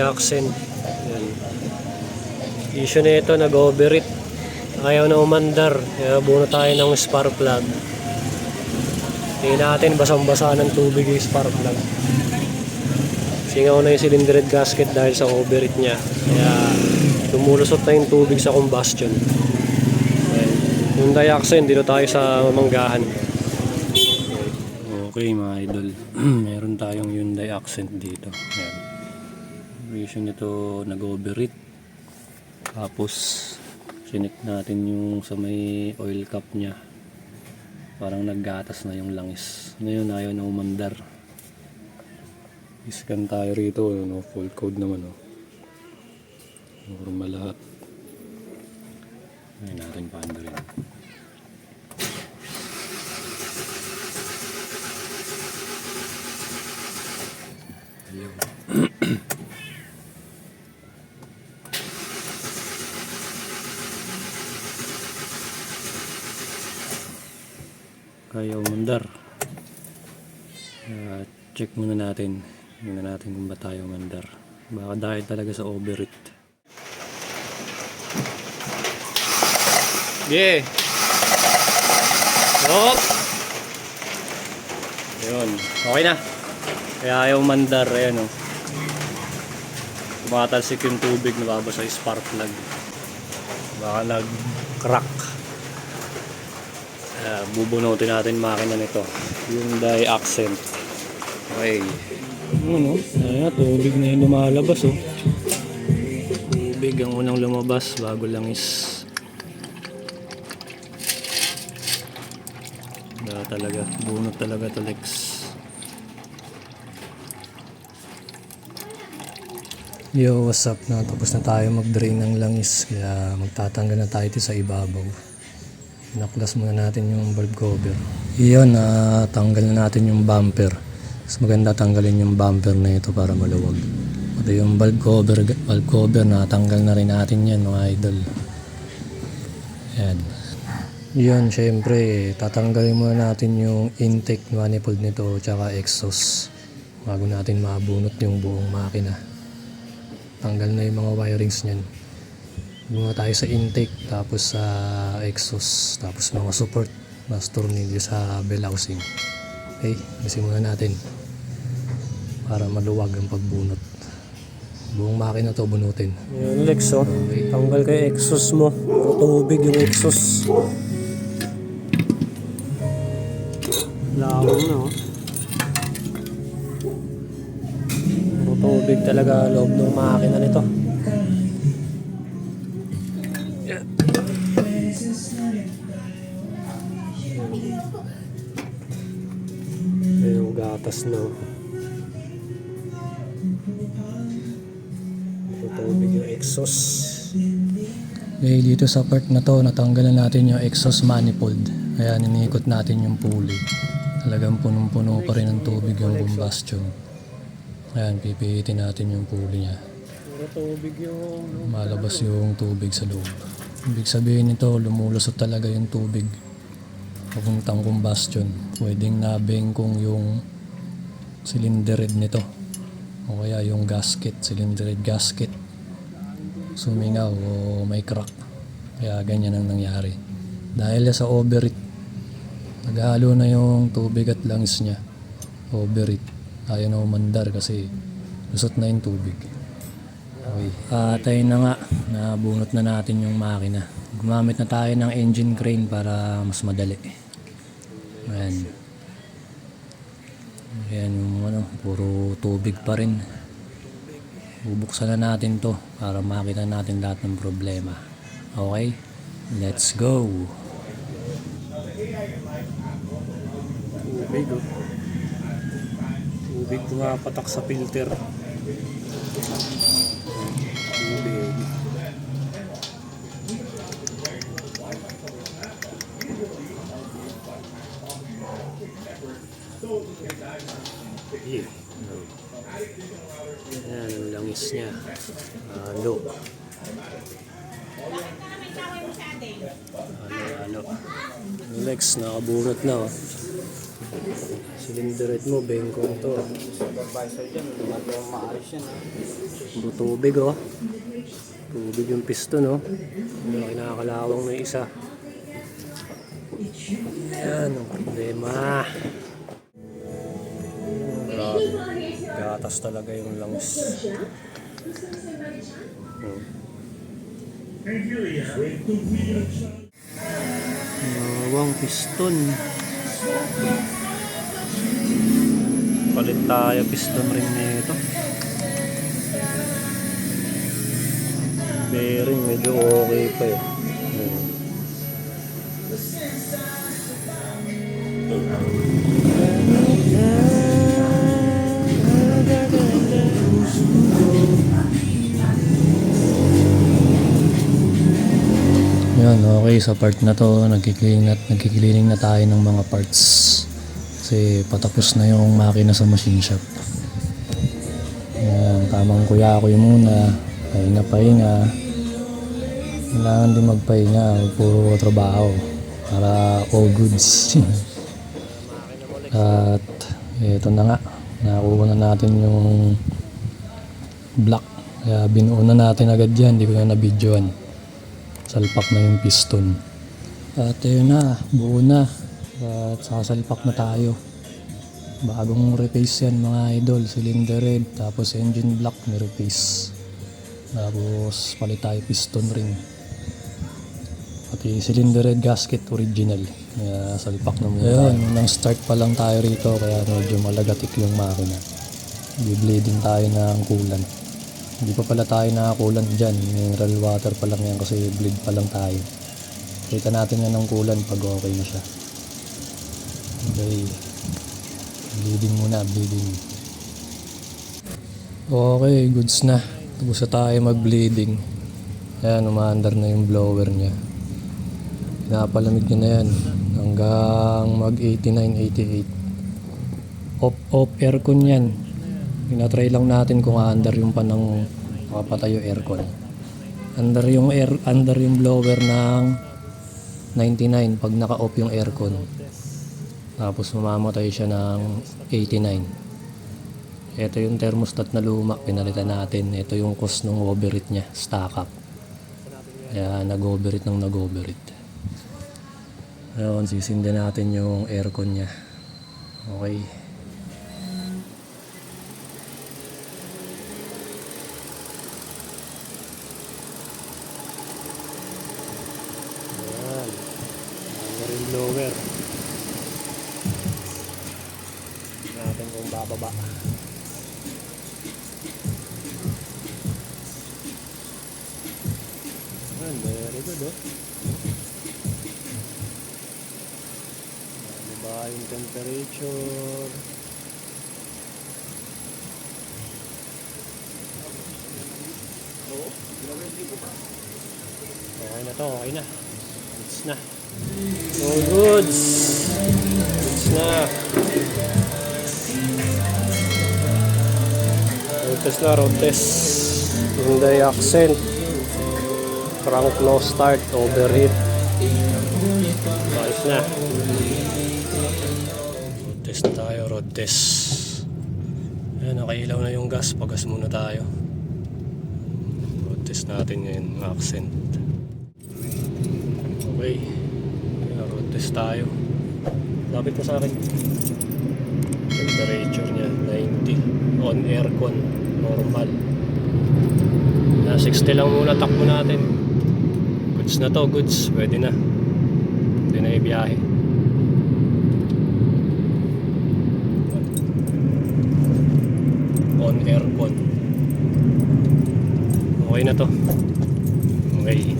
accent. Yan. Issue na ito, nag-overheat. Ayaw na umandar. Kaya buno tayo ng spark plug. Tingnan natin, basang-basa ng tubig yung spark plug. Singaw na yung cylinder head gasket dahil sa overheat niya. Kaya lumulusot na yung tubig sa combustion. Ayan. Hyundai Accent, dito tayo sa Manggahan. Okay mga idol, meron tayong Hyundai Accent dito. Ayan. Reason nito nag-overheat. Tapos sinik natin yung sa may oil cap nya. Parang naggatas na yung langis. Ngayon ayaw na umandar. Iscan tayo rito, no? Full code naman, no? Normal lahat. Ngayon natin paandarin. Kaya umandar. Check muna natin. Tingnan natin kung ba tayo umandar. Baka dahil talaga sa overheat. Yeah. Hop. Ayun. Okay na. Kaya ayaw umandar. Ayan o. Tumatalsik yung tubig na babasa sa spark plug. Baka nag-crack. Bubunutin natin makina nito. Hyundai Accent. Okay. Ano? Ayan, tubig na yung lumalabas oh. Tubig ang unang lumabas bago langis. Talaga, bunot talaga to Lex. Yo, what's up na? Tapos na tayo mag-drain ng langis. Kaya magtatanggal na tayo sa ibabaw. Naklas muna natin yung valve cover. Iyon, tanggal na natin yung bumper. Mas maganda tanggalin yung bumper na ito para maluwag. Ito yung valve cover natanggal na rin natin yan mga idol. Yan. Yun, syempre tatanggalin muna natin yung intake manifold nito tsaka exhaust bago natin mabunot yung buong makina. Tanggal na yung mga wirings nyan. Muna tayo sa intake, tapos sa exhaust, tapos mga support na tornilyo sa bell housing. Okay, alisin muna natin para maluwag ang pagbunot. Buong makina to bunutin. Yan Lex, oh. Okay. Tanggal kayo exhaust mo. Tubig yung exhaust. Lawang na, oh. Tubig talaga loob ng makina nito. Yung gatas na, oh. Tubig yung exhaust. Okay, dito sa part na to natanggalan natin yung exhaust manifold. Kaya ninikot natin yung pulley. Talagang punong-puno pa rin ng tubig yung combustion. Ayan, pipihitin natin yung pulley nya. Malabas yung tubig sa loob. Ibig sabihin nito, lumulusot talaga yung tubig papuntang combustion. Pwedeng nabengkong yung cylinder head nito o kaya yung gasket, cylinder head gasket sumingaw o may crack. Kaya ganyan ang nangyari dahil sa overheat. Naghalo na yung tubig at langis nya. Overheat. Ayaw na umandar kasi lusot na yung tubig. Okay. Tayo na nga, nabunot na natin yung makina. Gumamit na tayo ng engine crane para mas madali. Ayan. Ayan yung puro tubig pa rin. Bubuksan na natin to para makita natin lahat ng problema. Okay? Let's go! Tubig, oh. Tubig pumapatak sa filter. Tubig. Yeah. Ayan ang langis niya. Halo. Halo. Lex, nakabunot na, oh. cylinder head mo, bengkong to. Supervisor dyan, lumagawa maayos yan. Puro tubig oh. Tubig yung piston oh. Yung kinakalawang na isa. Yan ang problema. Grabe. Gatas talaga yung lungs. Nawang piston. Palit tayo piston rin nito. Bearing medyo okay pa eh. Yan, okay, sa part na to nagki-cleaning na tayo ng mga parts kasi patapos na yung makina sa machine shop. Yan, tamang kuya-kuya muna, pahinga. Kailangan din magpahinga, puro trabaho para all goods. At ito na nga, nakuha na natin yung block, kaya binuo na natin agad yan, hindi ko na na-videoan. Salpak na yung piston. At yun na, buo na. At sasalpak na tayo. Bagong replace yan mga idol. Cylinder head, tapos engine block ni-replace. Tapos palit tayo piston ring. Pati cylinder head gasket original. Kaya salpak na muna tayo. Nang start pa lang tayo rito, kaya medyo malagatik yung makina. Bi-bleeding tayo ng coolant. Hindi pa pala tayo nakakulant dyan. Mineral water pa lang yan kasi bleed pa lang tayo. Kita natin yan ng coolant pag okay na siya. Okay. Bleeding muna, bleeding. Okay, goods na. Tapos na tayo mag-bleeding. Ayan, umaandar na yung blower niya. Pinapalamig niya na yan. Hanggang mag-89, 88. Off aircon yan. Pinatry lang natin kung aandar yung panang makapatay yung aircon. Under yung blower ng 99 pag naka-off yung aircon. Tapos mamamatay siya ng 89. Ito yung thermostat na luma, pinalitan natin. Ito yung cost ng overheat niya, stock up. Kaya nag-overheat. Ngayon, sisindi natin yung aircon niya. Okay. Blower natin kung bababa. Very good oh. Diba yung temperature? Okay na to, okay na. It's na. All goods. Goods na. Road test. Hyundai Accent. Crank no start. Overheat. Ayos na. Road test tayo. Road test. Ayan, nakailaw na yung gas. Pagas muna tayo. Road test natin ngayon. Accent. Okay. Road test tayo. Lapit na sa akin. Temperature niya 90. On aircon. Normal. Na 60 lang muna takbo natin. Goods na to, goods. Pwede na. Pwede na ibiyahe. On aircon. Okay na to. Okay.